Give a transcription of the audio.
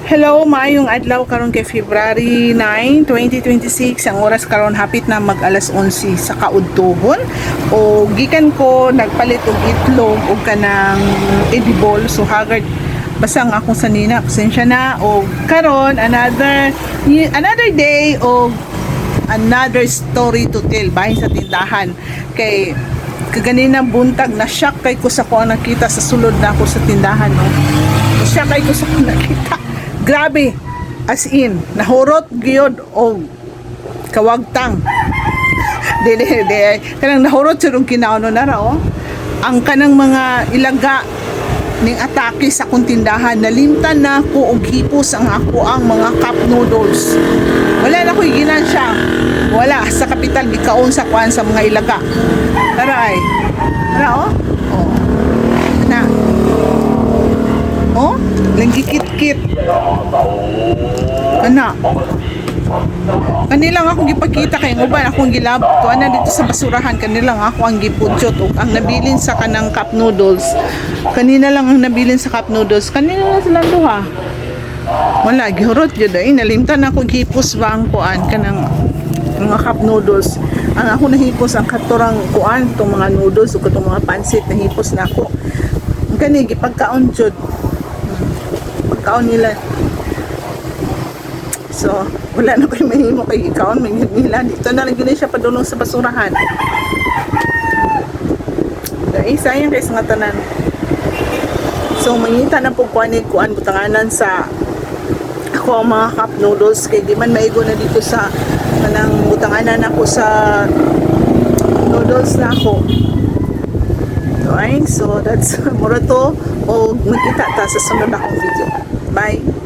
Hello, maayong adlaw karon kay February 9, 2026. Ang oras karon hapit na mag alas 11 sa kaudtohon. O gikan ko nagpalit og itlog og kanang edible so haggard basang akong sanina. Pasensya na o karon another day o another story to tell bahin sa tindahan kay kaganina buntag na shock kay ko sa ko ang nakita sa sulod na ako sa tindahan no. Shock kay ko sa ko nakita. Grabe, as in, nahurot gyud og kawagtang. Dili, kanang nahurot sa rong kinauno na ra, oh. Ang kanang mga ilaga ning atake sa kong tindahan, nalimtan na ko og hipos ang ako ang mga cup noodles. Wala na ko'y ginansya. Wala, sa kapital, gikaon sa kuan sa mga ilaga. Tara ay. Tara, oh. Oh. Na. Oh, langgikit-kit. Kana. Kanilang akong gipakita kay uban akong gilab tuan na dito sa basurahan kanilang ako ang gipudyot ug ang nabilin sa kanang cup noodles. Kanina lang ang nabilin sa cup noodles. Kanina na sila duha. Wala gihurot jud ay nalimtan ako gihipos ba ang kuan kanang mga cup noodles. Ang ako nahipos ang katurang kuan tong mga noodles ug katong mga pansit nahipos na ako. Kani gipagkaon jud. Kaon nila. So, wala na kayo mahimo kay ikaon nila. Dito na lang yun siya padulong sa basurahan. Dahil sayang kayo sa tanan. So, mangita na po kuan butanganan sa ako ang mga cup noodles kay di man maigo na dito sa kanang butanganan ako sa noodles na ako. Okay, so that's mura to o magkita ta sa sunod na akong video. Bye!